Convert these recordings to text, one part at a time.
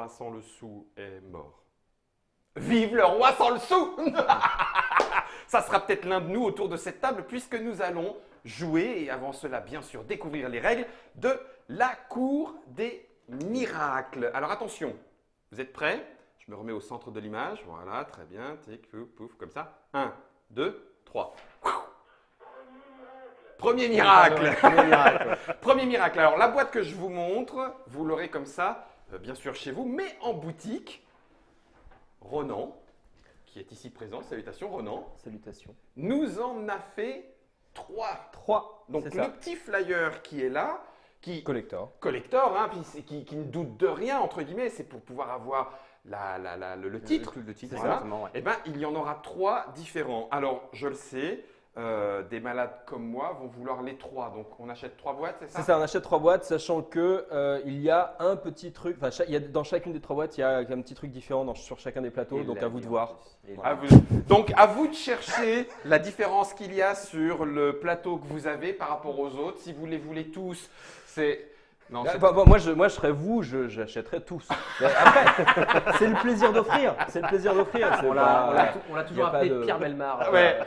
roi sans le sou est mort. Vive le roi sans le sou. Ça sera peut-être l'un de nous autour de cette table puisque nous allons jouer et avant cela, bien sûr, découvrir les règles de la cour des miracles. Alors attention, vous êtes prêts? Je me remets au centre de l'image. Voilà, très bien. Tic, pouf, pouf, comme ça. 1, 2, 3. Premier miracle. Premier miracle. Alors la boîte que je vous montre, vous l'aurez comme ça, bien sûr chez vous, mais en boutique. Ronan, qui est ici présent, salutations Ronan, Salutations. nous en a fait 3. 3. Donc le petit flyer qui est là, qui Collector. collector, hein, puis qui ne doute de rien, entre guillemets, c'est pour pouvoir avoir le titre. Le titre, Voilà. exactement. Ouais. Eh bien, il y en aura 3 différents. Alors, je le sais, des malades comme moi vont vouloir les 3. Donc, on achète 3 boîtes, c'est ça? C'est ça, on achète 3 boîtes, sachant que il y a un petit truc, enfin, dans chacune des 3 boîtes, il y a un petit truc différent sur chacun des plateaux, donc à vous de voir. Donc, à vous de chercher la différence qu'il y a sur le plateau que vous avez par rapport aux autres. Si vous les voulez tous, c'est… Non, moi, je serais vous, j'achèterais tous. Mais après, c'est le plaisir d'offrir. C'est le plaisir d'offrir. On l'a toujours appelé Pierre Belmar. Ouais.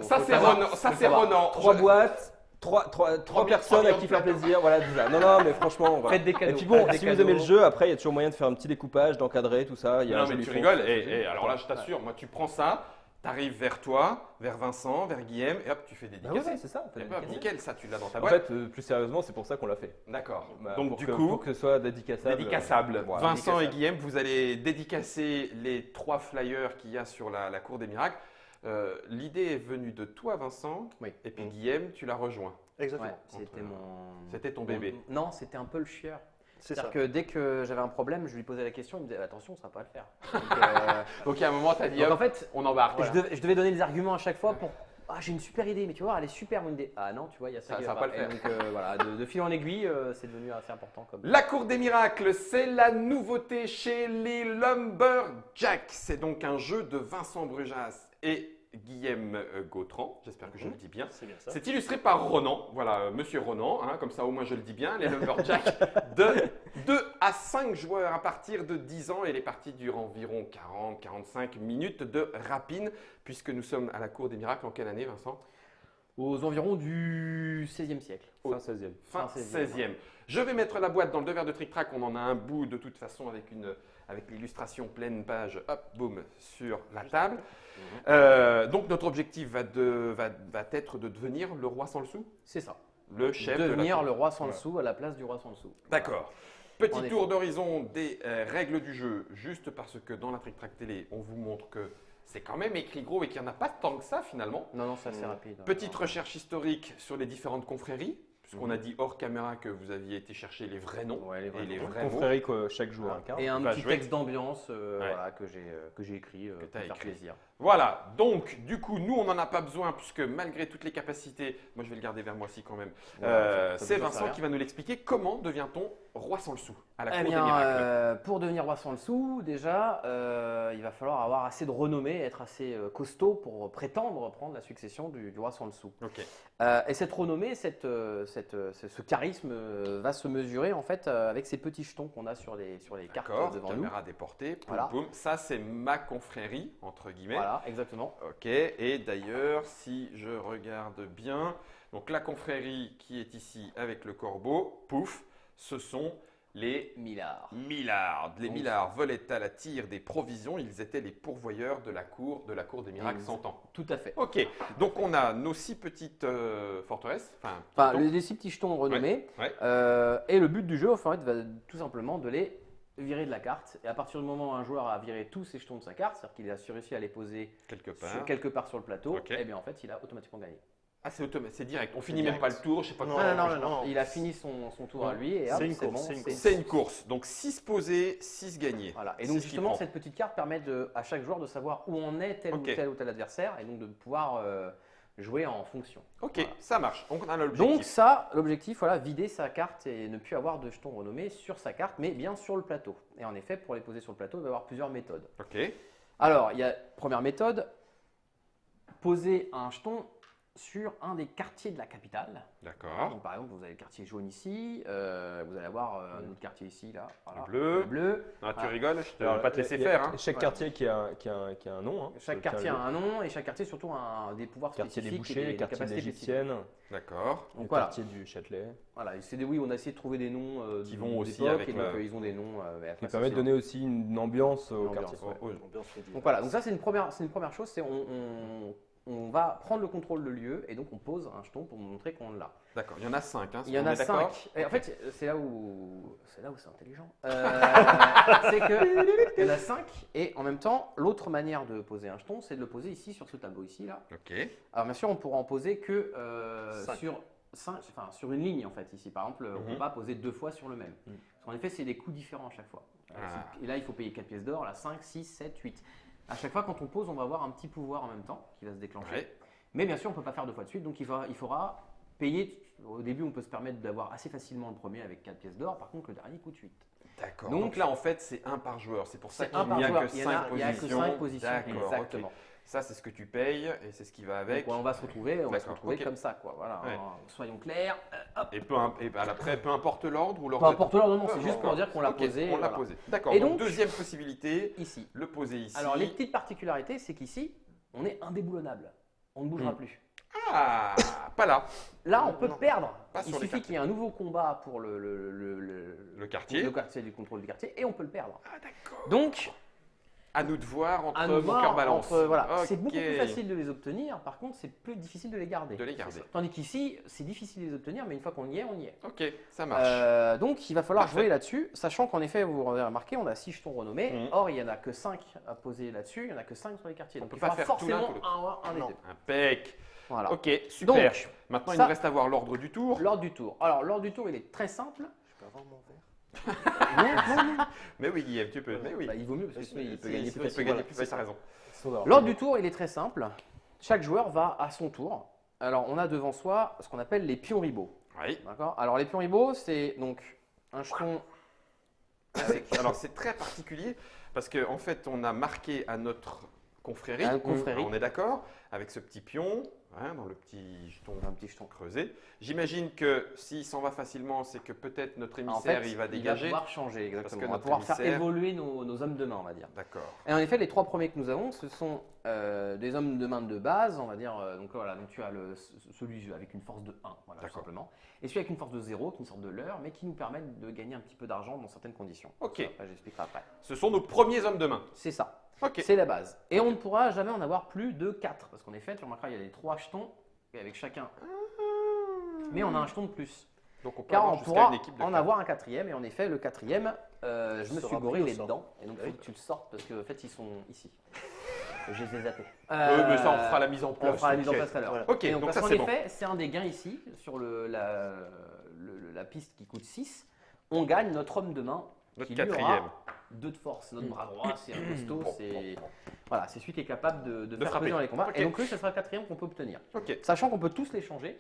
Ça, c'est Ronan. 3 boîtes. 3 personnes à qui faire plaisir, voilà, déjà. Non, mais franchement, voilà. Faites des cadeaux. Et puis bon, si vous aimez le jeu, après, il y a toujours moyen de faire un petit découpage, d'encadrer tout ça. Non, mais tu rigoles. Et alors là, je t'assure, moi, tu prends ça, tu arrives vers toi, vers Vincent, vers Guillaume, et hop, tu fais dédicacer. Ouais, c'est ça. Nickel, ça, tu l'as dans ta En boîte. fait, plus sérieusement, c'est pour ça qu'on l'a fait. D'accord. Donc, Donc, du coup, pour que ce soit dédicaçable. Voilà, Vincent et Guillaume, vous allez dédicacer les 3 flyers qu'il y a sur la cour des miracles. L'idée est venue de toi, Vincent, Oui. et puis Guillaume, tu l'as rejoint. Exactement. Ouais, C'était ton bébé. Non, c'était un peu le chieur. C'est ça. C'est-à-dire que dès que j'avais un problème, je lui posais la question, il me disait attention, ça va pas le faire. Donc, à un moment, tu as dit, Donc, hop, en fait, on embarque. je devais donner des arguments à chaque fois pour j'ai une super idée, mais tu vois, elle est super mon idée. Ah non, tu vois, il y a ça qui Ça va va pas le Et faire. donc voilà, de fil en aiguille, c'est devenu assez important comme. La cour des miracles, c'est la nouveauté chez les Lumberjacks. C'est donc un jeu de Vincent Brujas et Guillaume Gautran, j'espère que je le dis bien. C'est bien ça. C'est illustré par Ronan, voilà, monsieur Ronan, hein, comme ça au moins je le dis bien, les Lumberjacks de 2 à 5 joueurs à partir de 10 ans et les parties durent environ 40-45 minutes de rapine, puisque nous sommes à la cour des miracles en quelle année, Vincent? Aux environs du XVIe siècle. Fin 16e. Fin Fin 16e. 16e. Je vais mettre la boîte dans le devers de Trick Track, on en a un bout de toute façon avec l'illustration pleine page, hop, boum, sur la table. Donc notre objectif va être de devenir le roi sans le sou, C'est ça. le chef de la Devenir cour. le roi sans le sou à la place du roi sans le sou. D'accord. En Petit effet. tour d'horizon des règles du jeu, juste parce que dans la Trick Track télé, on vous montre que c'est quand même écrit gros et qu'il n'y en a pas tant que ça finalement. Non, c'est assez rapide. Petite recherche historique sur les différentes confréries, puisqu'on a dit hors caméra que vous aviez été chercher les vrais noms Ouais, les vrais et les noms. vrais mots. Confrérie que chaque joueur incarne. Et un va petit jouer. texte d'ambiance voilà, que j'ai écrit pour t'as faire écrit. plaisir. Voilà, donc du coup, nous, on n'en a pas besoin puisque malgré toutes les capacités, moi je vais le garder vers moi aussi quand même, Voilà, ça c'est vous en Vincent sert. qui va nous l'expliquer. Comment devient-on roi sans le sou à la Eh cour des bien, miracles? pour devenir roi sans le sou, déjà, il va falloir avoir assez de renommée, être assez costaud pour prétendre prendre la succession du roi sans le sou. Ok, Et cette renommée, ce charisme va se mesurer en fait avec ces petits jetons qu'on a sur les cartes d'accord, devant nous. caméra déportée, poum, Voilà. poum. Ça c'est ma confrérie, entre guillemets. Voilà, exactement. Ok, et d'ailleurs, si je regarde bien, donc la confrérie qui est ici avec le corbeau, pouf, ce sont les Millard. Millards. Les Donc- Millards volaient à la tire des provisions, ils étaient les pourvoyeurs de la cour des miracles Exact. 100 ans. Tout à fait. Ok, donc on a nos 6 petites forteresses, Enfin, jetons. les 6 petits jetons renommés. Ouais. Et le but du jeu, en fait, va tout simplement de les virer de la carte. Et à partir du moment où un joueur a viré tous ses jetons de sa carte, c'est-à-dire qu'il a réussi à les poser quelque part sur le plateau, Ok. et bien en fait, il a automatiquement gagné. Ah, c'est direct, on finit C'est même pas direct. le tour, je sais pas Non, quoi. Non. Il a fini son tour à lui et hop, C'est une course, bon, c'est une course. C'est une course, donc 6 posés, 6 gagnés. Voilà. Et C'est donc ce qu'il justement, prend. cette petite carte permet à chaque joueur de savoir où en est tel Ok. ou tel adversaire et donc de pouvoir jouer en fonction. Ok, Voilà. ça marche, donc on a Donc l'objectif. ça, l'objectif, voilà, vider sa carte et ne plus avoir de jetons renommés sur sa carte, mais bien sur le plateau. Et en effet, pour les poser sur le plateau, il va y avoir plusieurs méthodes. Ok, Alors, il y a première méthode, poser un jeton sur un des quartiers de la capitale. D'accord. Donc, par exemple, vous avez le quartier jaune ici, vous allez avoir un autre quartier ici, là. Voilà. Bleu. Le bleu. Ah, tu Voilà. rigoles, je ne Alors, vais pas te laisser il y a faire. Hein. Chaque quartier qui a un nom. Hein, Chaque quartier a un nom et chaque quartier surtout a des pouvoirs Quartier des spécifiques. Bouchers, des quartier capacités d'Égyptienne, D'accord. le Donc voilà. quartier du Châtelet. Voilà, oui, on a essayé de trouver des noms Qui vont aussi d'époque, avec et donc la- ils ont des noms. Qui permet de donner aussi une ambiance au Une quartier. ambiance, ouais. Donc voilà, donc ça c'est une première chose, c'est on va prendre le contrôle de lieu et donc on pose un jeton pour montrer qu'on l'a. D'accord. Il y en a 5. Hein, Il y en on a est d'accord 5. Et en fait, c'est là où c'est intelligent. C'est que il y en a 5 et en même temps, l'autre manière de poser un jeton, c'est de le poser ici sur ce tableau ici là. Ok. Alors bien sûr, on pourra en poser que Cinq. sur une ligne en fait ici. Par exemple, on ne Mhm. peut pas poser 2 fois sur le même. Parce qu'en effet, c'est des coûts différents à chaque fois. Ah. Et là, il faut payer 4 pièces d'or, là 5, 6, 7, 8. À chaque fois, quand on pose, on va avoir un petit pouvoir en même temps qui va se déclencher. Ouais. Mais bien sûr, on ne peut pas faire 2 fois de suite, donc il faudra payer. Au début, on peut se permettre d'avoir assez facilement le premier avec 4 pièces d'or. Par contre, le dernier coûte 8. D'accord. Donc- Donc là, en fait, c'est un par joueur. C'est pour ça C'est qu'il un par n'y a joueur. que 5 Il y a que positions. 5 positions. D'accord. Exactement. ok. Ça, c'est ce que tu payes et c'est ce qui va avec. Donc, on va se retrouver, D'accord, ok. comme ça, quoi. Voilà. Ouais. Soyons clairs. Hop. Et après, peu importe l'ordre ou Peu l'ordre. importe l'ordre, non, Peu c'est juste pour importe. dire qu'on l'a Ok, posé. On l'a voilà. posé. D'accord. Et Donc, donc- deuxième possibilité, Ici. le poser ici. Alors, les petites particularités, c'est qu'ici, on est indéboulonnable. On ne bougera plus. Ah, pas là. Là, on peut perdre. Pas Il sur les suffit qu'il y ait un nouveau combat pour Le quartier. le quartier du contrôle du quartier et on peut le perdre. Ah, d'accord. Donc, À nous de voir entre à nous mon voir cœur balance. voilà. Ok. C'est beaucoup plus facile de les obtenir. Par contre, c'est plus difficile de les garder. De les garder. Tandis qu'ici, c'est difficile de les obtenir, mais une fois qu'on y est, on y est. Ok, ça marche. Donc, il va falloir Parfait. jouer là-dessus, sachant qu'en effet, vous avez remarqué, on a 6 jetons renommés. Mhm. Or, il n'y en a que 5 à poser là-dessus, il n'y en a que 5 sur les quartiers. On Donc, peut il pas faudra faire tout l'un forcément ou l'autre. un des deux. Impec. Voilà. Ok, super. Donc, Maintenant, il ça- nous reste à voir l'ordre du tour. l'ordre du tour. Alors, l'ordre du tour, il est très simple. Je peux avoir mon verre? Mais oui, Guillaume, tu peux. Mais oui. Bah, il vaut mieux parce que sinon, il peut Si, gagner il plus peut facilement. gagner plus facilement, t'as raison. L'ordre du tour, il est très simple. Chaque joueur va à son tour. Alors, on a devant soi ce qu'on appelle les pions ribauds. Oui. D'accord. Alors, les pions ribauds, c'est donc un jeton. Alors, c'est très particulier parce qu'en fait, on a marqué à notre confrérie, À notre confrérie. on est d'accord, avec ce petit pion, hein, dans le petit jeton, Un petit jeton. creusé. J'imagine que s'il s'en va facilement, c'est que peut-être notre En émissaire, fait, il va dégager. pouvoir changer, exactement. Parce que On va notre pouvoir faire émissaire- évoluer nos hommes de main, on va dire. D'accord. Et en effet, les 3 premiers que nous avons, ce sont des hommes de main de base, on va dire. Donc voilà, donc tu as celui avec une force de 1, voilà, tout D'accord. simplement. Et celui avec une force de 0, qui est une sorte de leurre, mais qui nous permettent de gagner un petit peu d'argent dans certaines conditions. Ok. Ça, après, j'expliquerai après. Ce sont nos premiers hommes de main. C'est ça. Ok. C'est la base. Et on ne pourra jamais en avoir plus de 4. Parce qu'en effet, tu remarqueras, il y a les 3 jetons, et avec chacun. Mais on a un jeton de plus. Donc on peut Car avoir on jusqu'à pourra une équipe de en quatre. avoir un 4e. Et en effet, le 4e, je me Sera suis pris goré au les sort. dedans. Et donc, il Oui. faut que tu le sortes parce qu'en fait, ils sont ici. Je les ai zappés. Mais ça, on fera la mise en place. On fera la mise en ok. place tout à l'heure. Voilà. Ok, Et donc parce ça qu'en c'est bon. effet, c'est un des gains ici, sur la piste qui coûte 6. On gagne notre homme de main. Notre qui lui aura quatrième. 2 de force. Notre bras droit, c'est un costaud. Voilà, c'est celui qui est capable de faire frapper. peser dans les combats. Ok. Et donc lui, ce sera le 4e qu'on peut obtenir. Ok. Sachant qu'on peut tous les changer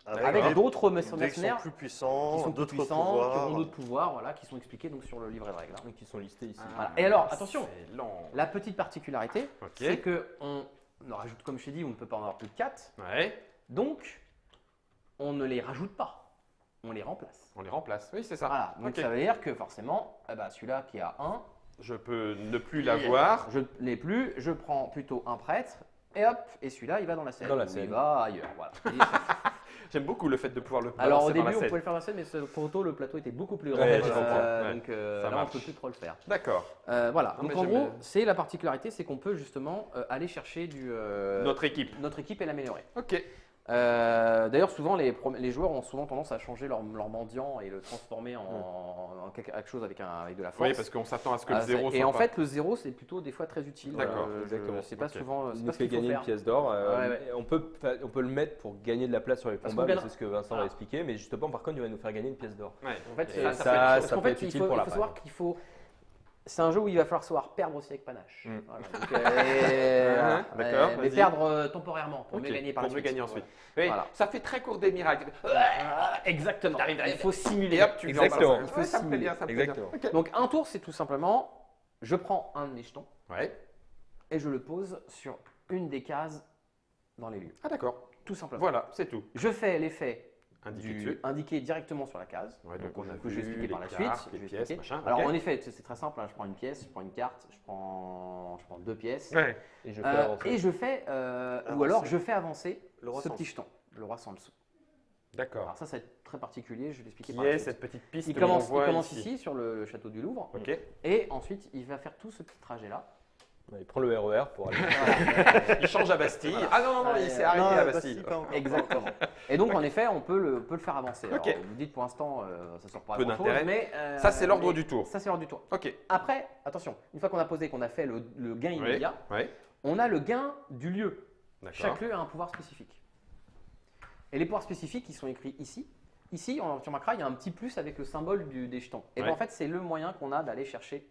Avec avec d'autres dès qu'ils sont mercenaires plus qui puissants, sont plus d'autres puissants, qui pouvoirs. auront d'autres pouvoirs, voilà, qui sont expliqués donc sur le livret de règles. hein. Qui sont listés ici. Voilà. Et alors, attention, Excellent. la petite particularité, Ok. c'est que on rajoute, comme je t'ai dit, on ne peut pas en avoir plus de 4. Ouais. Donc, on ne les rajoute pas, on les remplace. On les remplace. Oui, c'est ça. Voilà, donc Ok. ça veut dire que forcément, celui-là qui a 1, Je peux ne plus l'avoir. je ne l'ai plus, je prends plutôt un prêtre, et hop, et celui-là, il va dans la scène. Dans la ou scène. Il va ailleurs, voilà. J'aime beaucoup le fait de pouvoir le Alors au balancer dans début, la on scène. pouvait le faire dans la scène, mais ce photo, le plateau était beaucoup plus grand. Ouais, je comprends. Ouais. Donc Ça là, on marche. peut plus trop le faire. D'accord. Voilà, Non, donc mais en j'aime gros, bien. c'est la particularité, c'est qu'on peut justement aller chercher Notre équipe. notre équipe et l'améliorer. Ok. D'ailleurs, souvent, les joueurs ont souvent tendance à changer leur mendiant et le transformer en quelque chose avec de la force. Oui, parce qu'on s'attend à ce que le zéro soit et en pas. fait, le 0, c'est plutôt des fois très utile. D'accord, exactement. C'est pas Ok. souvent. Il C'est nous pas ce fait qu'il faut gagner faire. une pièce d'or. Ouais, ouais. Et on peut le mettre pour gagner de la place sur les Parce combats, qu'on mais gagnera- c'est ce que Vincent Ah. va expliquer. Mais justement, par contre, il va nous faire gagner une pièce d'or. Ouais. En fait, Et parce ça qu'en peut fait, être il utile faut pour la savoir paille. qu'il faut. C'est un jeu où il va falloir savoir perdre aussi avec panache. Mm. Voilà, donc, voilà. D'accord, Mais vas-y. perdre temporairement pour Ok, mieux gagner par pour la mieux suite. gagner ensuite. Oui, Voilà. ça fait très court des miracles. Exactement. Il faut simuler. Et hop, tu lui en Exactement. balances. Il faut Ouais, ça me plaît simuler. bien, ça me plaît bien. Exactement. Ok. Donc un tour, c'est tout simplement, je prends un de mes jetons Ouais. et je le pose sur une des cases dans les lieux. Ah d'accord. Tout simplement. Voilà, c'est tout. Je fais l'effet Indiqué dessus. indiqué directement sur la case. Ouais, donc on a que je vais vu expliquer les par la cartes, suite. les je vais pièces, expliquer. machin. Alors ok. en effet, c'est très simple. Hein. Je prends une pièce, je prends une carte, je prends 2 pièces. Ouais. Et je fais avancer. Et je fais, ou alors je fais avancer Le roi ce sans petit le jeton, le roi sans le sou. D'accord. Alors ça va être très particulier, je vais l'expliquer Qui par la est suite. cette petite piste Il que commence, l'on voit il commence ici sur le château du Louvre Ok. et ensuite il va faire tout ce petit trajet là. Il prend le RER pour aller. Il change à Bastille. Ah non, non, non, il s'est arrêté Non, à pas Bastille. si, pas encore. Exactement. Et donc en effet on peut le faire avancer. Alors, Ok. vous dites pour l'instant ça sort pas à Peu grand chose, d'intérêt. mais Ça, c'est l'ordre mais du tour. Ça c'est l'ordre du tour. Ok. Après, attention, une fois qu'on a posé, qu'on a fait le gain immédiat, Oui. on a le gain du lieu. D'accord. Chaque lieu a un pouvoir spécifique. Et les pouvoirs spécifiques, ils sont écrits ici. Ici, tu remarqueras, il y a un petit plus avec le symbole des jetons. Et bien Ouais. en fait, c'est le moyen qu'on a d'aller chercher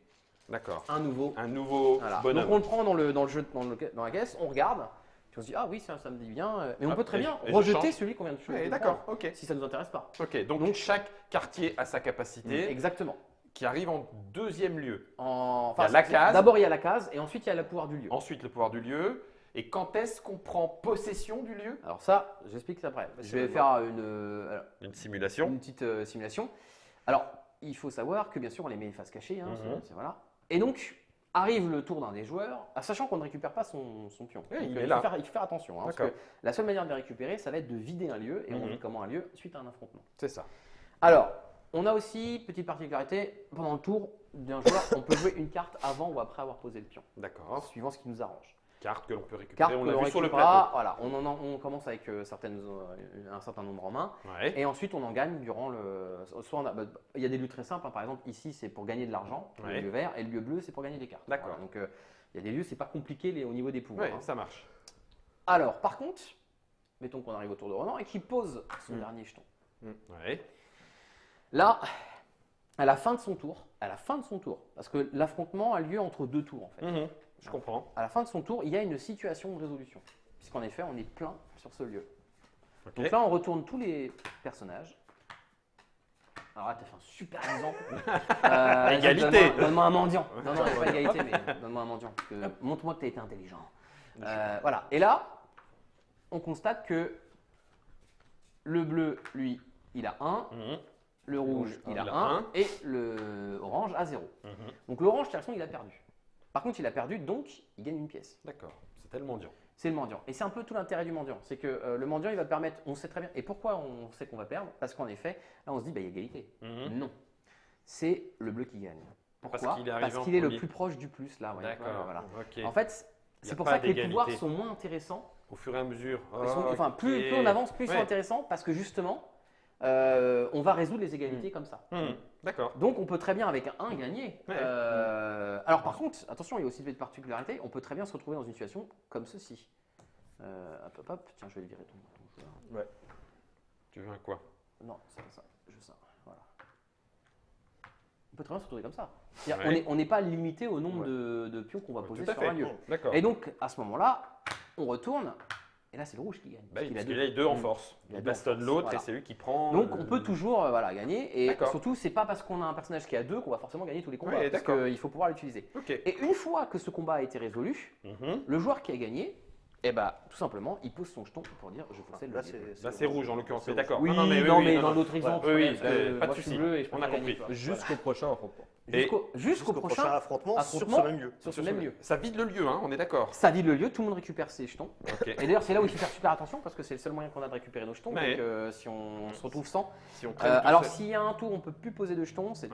D'accord. un nouveau. Un nouveau Voilà. Donc bonhomme. on le prend dans le jeu, dans la caisse, on regarde, puis on se dit ah oui, ça me dit bien. Mais on Hop, peut très et bien je- et je rejeter change. celui qu'on vient de choisir. Oui, d'accord. Ok. Si ça ne nous intéresse pas. Ok. Donc, chaque quartier a sa capacité Exactement. qui arrive en deuxième lieu. Enfin, Il y a la case. D'abord il y a la case et ensuite il y a le pouvoir du lieu. Ensuite, le pouvoir du lieu. Et quand est-ce qu'on prend possession du lieu? Alors ça, j'explique ça après. Je vais faire Une simulation. une petite simulation. Alors, il faut savoir que bien sûr, on les met face cachée. Hein, Mhm. voilà. Et donc, arrive le tour d'un des joueurs, sachant qu'on ne récupère pas son pion. Oui, Donc, il est faut là. faire, il faut faire attention. Hein, parce D'accord. que la seule manière de les récupérer, ça va être de vider un lieu. Et on Mhm. vide comment un lieu suite à un affrontement. C'est ça. Alors, on a aussi, petite particularité, pendant le tour d'un joueur, on peut jouer une carte avant ou après avoir posé le pion, D'accord. suivant ce qui nous arrange. Carte que l'on peut récupérer. Carte On que l'a l'on vu sur le récupérera, plateau. voilà, on commence avec un certain nombre en main. Ouais. Et ensuite, on en gagne durant le. Soit il y a des lieux très simples. Hein. Par exemple, ici, c'est pour gagner de l'argent, Ouais. le lieu vert, et le lieu bleu, c'est pour gagner des cartes. D'accord. Voilà. Donc, il y a des lieux, c'est pas compliqué au niveau des pouvoirs. Ouais, Hein. ça marche. Alors, par contre, mettons qu'on arrive au tour de Ronan et qu'il pose son dernier jeton. Ouais. Là, à la fin de son tour, parce que l'affrontement a lieu entre 2 tours en fait. Mhm. Je comprends. À la fin de son tour, il y a une situation de résolution, puisqu'en effet, on est plein sur ce lieu. Ok. Donc là, on retourne tous les personnages. Alors là, tu as fait un super exemple. Égalité. Donne-moi un mendiant. Non, non, pas égalité, mais donne-moi un mendiant. parce que montre-moi que tu as été intelligent. Voilà. Et là, on constate que le bleu, lui, il a 1. Mhm. Le rouge, il a il a 1. un. Et le orange a 0. Mhm. Donc l'orange, de toute façon, il a perdu. Par contre, il a perdu, donc il gagne une pièce. D'accord. C'était le mendiant. C'est le mendiant. Et c'est un peu tout l'intérêt du mendiant. C'est que le mendiant, il va permettre, on sait très bien. Et pourquoi on sait qu'on va perdre? Parce qu'en effet, là, on se dit, bah, il y a égalité. Mhm. Non. C'est le bleu qui gagne. Pourquoi? Parce qu'il est arrivé en qu'il est le premier. plus proche du plus, là. Ouais. D'accord. Voilà. Ok. En fait, Il y c'est a pour pas ça que les d'égalité. pouvoirs sont moins intéressants. Au fur et à mesure. Enfin, plus on avance, plus ils sont Ouais. intéressants. Parce que justement, on va résoudre les égalités comme ça. Mhm. D'accord. Donc, on peut très bien, avec un 1, gagner. Ouais. Alors, par contre, attention, il y a aussi une particularité. On peut très bien se retrouver dans une situation comme ceci. Hop, hop, hop. Tiens, je vais le virer ton joueur. Tu veux un quoi? Non, c'est pas ça. Je veux ça. Voilà. On peut très bien se retrouver comme ça. C'est-à-dire, Ouais. on n'est pas limité au nombre Ouais. de pions qu'on va Ouais, poser tout à sur fait. un lieu. D'accord. Et donc, à ce moment-là, on retourne. Et là, c'est le rouge qui gagne. Bah oui, parce qu'il a parce deux. qu'il a 2 en force. Il a Il deux en bastonne force, l'autre voilà. et c'est lui qui prend. Donc, on peut toujours gagner. Et D'accord. surtout, c'est pas parce qu'on a un personnage qui a 2 qu'on va forcément gagner tous les combats. Ouais, parce d'accord. qu'il faut pouvoir l'utiliser. Ok. Et une fois que ce combat a été résolu, Mhm. le joueur qui a gagné, eh ben, tout simplement, il pose son jeton pour dire je possède le Là, levier. Là, c'est rouge en l'occurrence. C'est Mais d'accord. Oui, non, mais, non, oui, mais non, dans non. d'autres exemples, Oui, parce que pas de moi, je suis souci. bleu et je On a préfère gagner, compris. quoi. Jusqu'au prochain affrontement. Jusqu'au prochain affrontement sur affrontement. ce même lieu. sur ce même lieu. Ça vide le lieu, hein, on est d'accord. Ça vide le lieu, tout le monde récupère ses jetons. Ok. Et d'ailleurs, c'est là où il faut faire super attention parce que c'est le seul moyen qu'on a de récupérer nos jetons. Ouais. Donc, si on se retrouve sans. Si on traîne tout Alors, seul. s'il y a un tour, on peut plus poser de jetons. Ouais.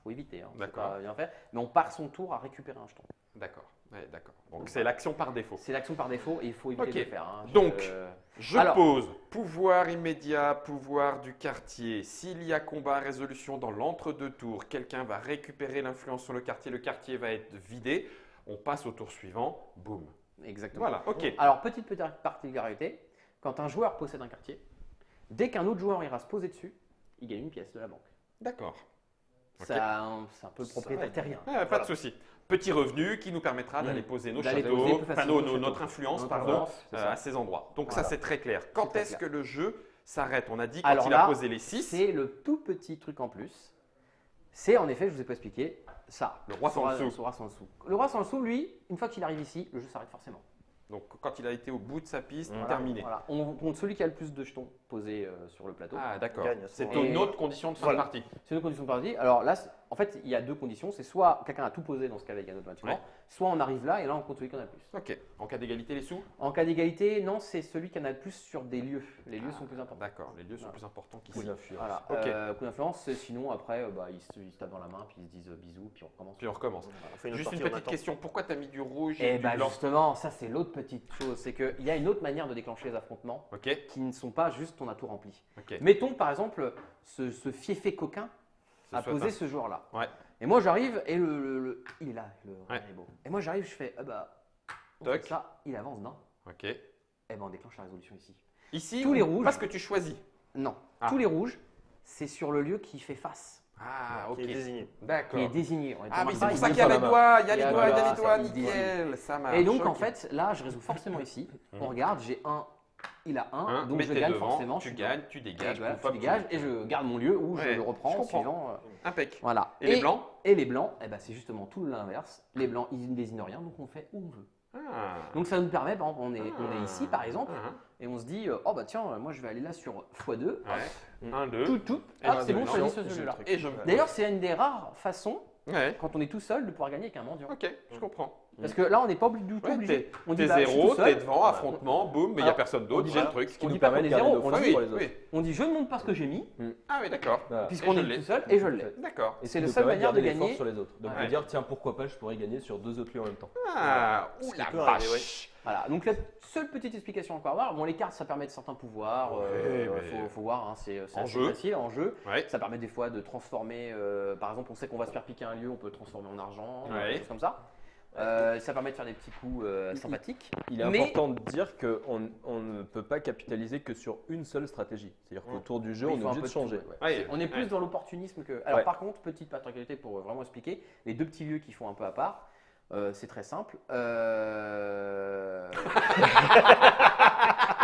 Faut éviter. Hein, D'accord. pas bien faire. Mais on part son tour à récupérer un jeton. D'accord. Ouais, d'accord. Donc c'est l'action par défaut. C'est l'action par défaut et il faut éviter Ok. de le faire. Hein. Donc, Je Alors- pose pouvoir immédiat, pouvoir du quartier. S'il y a combat, résolution dans l'entre-deux tours, quelqu'un va récupérer l'influence sur le quartier va être vidé. On passe au tour suivant, boum. Exactement. Voilà, ok. Alors, petite particularité, quand un joueur possède un quartier, dès qu'un autre joueur ira se poser dessus, il gagne une pièce de la banque. D'accord. Ok. C'est un peu le propriétaire terrien. Ah, pas de souci. Petit revenu qui nous permettra d'aller poser nos D'aller châteaux, poser plus enfin facilement nos notre châteaux. influence, Notre pardon, influence, c'est ça. à ces endroits. Donc Voilà. ça c'est très clair. Quand très est-ce clair. que le jeu s'arrête? On a dit quand Alors il là, a posé les 6. C'est le tout petit truc en plus. C'est en effet, je vous ai pas expliqué, ça. Le roi sans le sou. Le roi sans le sou. Le roi sans le sou, lui, une fois qu'il arrive ici, le jeu s'arrête forcément. Donc quand il a été au bout de sa piste, Voilà, terminé. voilà. On compte celui qui a le plus de jetons posés sur le plateau. Ah d'accord. Gagne à ce C'est moment-là. une autre condition de fin de Voilà. partie. C'est une condition de partie. Alors là, en fait, il y a deux conditions. C'est soit quelqu'un a tout posé dans ce cas-là, il gagne automatiquement. Ouais. Soit on arrive là et là, on compte celui qui en a le plus. Ok. En cas d'égalité, les sous. En cas d'égalité, non, c'est celui qui en a le plus sur des lieux. Les lieux sont plus importants. D'accord. Les lieux sont Voilà. plus importants Coup qu'ici. d'influence. Voilà. Ok. Coup d'influence. Sinon, après, ils se tapent dans la main, puis ils se disent bisous, puis on recommence. Puis on recommence. On fait une Juste autre une partie, on petite attend. question. Pourquoi tu as mis du rouge Et et du bah blanc? justement, ça c'est l'autre petite chose, c'est qu'il y a une autre manière de déclencher les affrontements Ok. qui ne sont pas juste on a tout rempli. Ok. Mettons par exemple ce fiefé coquin Ce a soit posé ça. ce joueur-là. Ouais. Et moi j'arrive et il est là, le Ouais. est beau. Et moi j'arrive, je fais ah bah on Toc. fait ça, il avance, non? Ok. Et ben on déclenche la résolution ici. Ici, Tous les rouges. Parce que tu choisis. Non, Ah. tous les rouges, c'est sur le lieu qui fait face, Ah ok. Qui est désigné. D'accord. qui est désigné. On est Ah en mais train c'est de pour ça dire qu'il y a sur les la main. doigts, il y a Il y les a doigts, il y a voilà, les doigts, ça, il dit- nickel, ça marche. Et donc en ok. fait, là je résous forcément ici. On regarde, j'ai un, il a un, Hein, donc mais je t'es gagne devant, forcément. tu je suis gagnes, tu devant. dégages, Et voilà, pouf, je hop, dégage et je garde mon lieu où je Ouais, le reprends je comprends. suivant. Impec. Voilà. Et les blancs? Et les blancs, eh ben, c'est justement tout l'inverse. Les blancs, ils ne désignent rien, donc on fait où on veut. Ah. Donc ça nous permet, par exemple, on est ici par exemple, Ah. et on se dit, oh bah tiens, moi je vais aller là sur x2, Ouais. 1, 2. tout, Et hop, là, c'est bon, de je choisis blanc, ce jeu-là. Et je. D'ailleurs, c'est une des rares façons, Ouais. quand on est tout seul, de pouvoir gagner avec un mendiant. Ok, je comprends. Parce que là, on n'est pas du tout Ouais, obligé. On T'es bah, je suis zéro, tout seul. t'es devant, affrontement, boum, mais il n'y a Alors, personne on d'autre, dit j'ai le voilà. truc. Ce qui On nous dit pas permet qu'on de est garder zéro, nos on forces dit- pour les autres. oui. On dit je ne montre pas ce que j'ai mis, Ah oui, d'accord. Voilà. puisqu'on Et je est l'ai. tout seul, et je l'ai. D'accord. Et c'est Ce la qui seule nous permet manière de garder les forces gagner. sur les autres. Donc Ouais. de dire tiens pourquoi pas je pourrais gagner sur 2 autres lieux en même temps. Ah, Ce ouh qui la peut arriver, vache. Voilà, donc la seule petite explication encore à avoir, bon les cartes ça permet de certains pouvoirs, Ouais, mais- faut voir, hein, c'est En assez jeu. facile en jeu. Ouais. Ça permet des fois de transformer, par exemple on sait qu'on va se faire piquer un lieu, on peut le transformer en argent, Ouais. des choses comme ça. Ça permet de faire des petits coups sympathiques. Il est Mais- important de dire qu'on ne peut pas capitaliser que sur une seule stratégie. C'est-à-dire qu'autour du jeu, Oui, on il est faut un obligé de peu de changer. tout, ouais. Ouais, On est plus ouais. dans l'opportunisme que. Alors Ouais. par contre, petite particularité pour vraiment expliquer, les deux petits lieux qui font un peu à part, c'est très simple.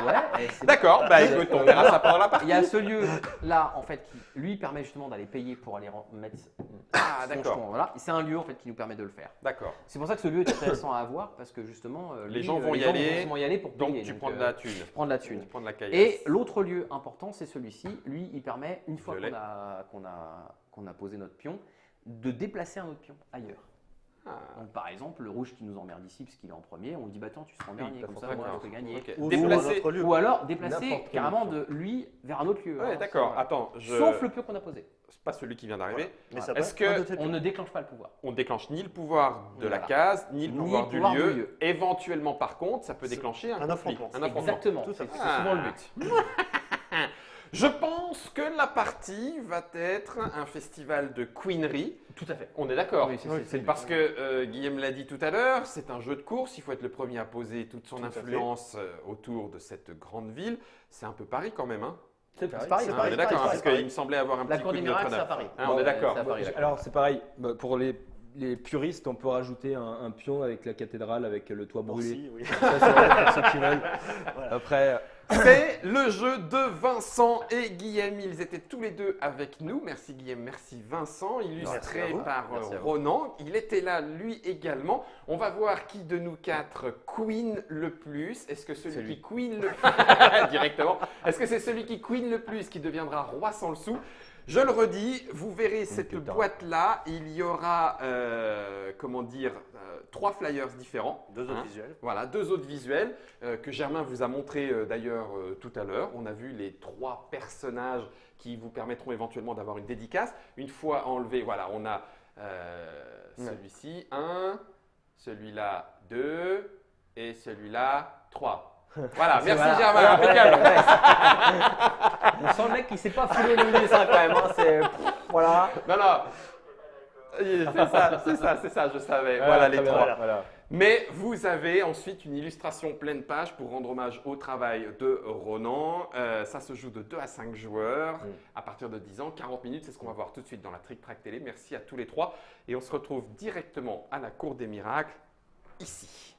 Ouais, et c'est- D'accord, bah écoute, on verra ça pendant la partie. Il y a ce lieu là en fait qui lui permet justement d'aller payer pour aller mettre Ah, son d'accord. jeton, voilà. C'est un lieu en fait qui nous permet de le faire. D'accord. C'est pour ça que ce lieu est intéressant à avoir parce que justement Les lui, gens vont y vont aller, forcément y aller pour Donc payer. tu prends de la thune. prends de la thune. Tu prends de la caillasse. Et l'autre lieu important, c'est celui-ci. Lui, il permet, une fois Violet. qu'on a posé notre pion, de déplacer un autre pion ailleurs. Ah, Donc, par exemple, le rouge qui nous emmerde ici, puisqu'il est en premier, on lui dit bah, attends, tu seras en dernier, t'as comme fait ça, ça, moi, d'accord. je peux gagner. Ok. Ou Déplacer- sur un autre lieu. Ou alors déplacer N'importe quel carrément pion. de lui vers un autre lieu. Ouais, hein, d'accord. c'est- Attends, Sauf le pion qu'on a posé. c'est pas celui qui vient d'arriver. Mais ça Est-ce peut être un que de tes On pions. ne déclenche pas le pouvoir. On déclenche ni le pouvoir de la Voilà. case, ni le Ni pouvoir, le pouvoir du du lieu. lieu. Éventuellement, par contre, ça peut C'est déclencher un un conflit. affrontement. Un affrontement. Exactement. Tout à C'est fait. c'est souvent le but. Je pense que la partie va être un festival de queenerie. Tout à fait. On est d'accord. Oui, c'est le Parce que Guillaume l'a dit tout à l'heure, c'est un jeu de course. Il faut être le premier à poser toute son Tout à fait. influence autour de cette grande ville. C'est un peu Paris quand même. Hein. C'est pareil. Paris, Hein, c'est on Paris, est d'accord, Paris, parce Paris. qu'il me semblait avoir un La petit Cour coup des de miracles, c'est à Notre-Dame. Paris. Hein, on est d'accord. C'est à Paris, d'accord. Alors c'est pareil, bah, pour les puristes, on peut rajouter un pion avec la cathédrale, avec le toit brûlé. Aussi, oui. Ça, c'est vraiment pour ceux qui veulent. Voilà. Après, C'est le jeu de Vincent et Guillaume. Ils étaient tous les deux avec nous. Merci Guillaume, merci Vincent, Merci illustré à vous. par Merci à vous. Ronan. Il était là, lui également. On va voir qui de nous quatre queen le plus. Est-ce que celui qui queen le directement Est-ce que c'est celui qui queen le plus qui deviendra roi sans le sou? Je le redis, vous verrez cette putain. boîte-là. Il y aura, comment dire, 3 flyers différents. Deux autres Hein. visuels. Voilà, 2 autres visuels que Germain vous a montré d'ailleurs tout à l'heure. On a vu les 3 personnages qui vous permettront éventuellement d'avoir une dédicace. Une fois enlevé, voilà, on a celui-ci 1, celui-là 2 et celui-là 3. Voilà, merci Voilà. Germain, Ouais, impeccable. ouais, ouais. On sent le mec qui sait pas fouler au niveau du dessin quand même. Hein. C'est voilà. Non, non. C'est ça, je savais. Voilà les très bien, 3. voilà. Mais vous avez ensuite une illustration pleine page pour rendre hommage au travail de Ronan. Ça se joue de 2 à 5 joueurs à partir de 10 ans, 40 minutes. C'est ce qu'on va voir tout de suite dans la Trick Track Télé. Merci à tous les 3. Et on se retrouve directement à la Cour des Miracles, ici.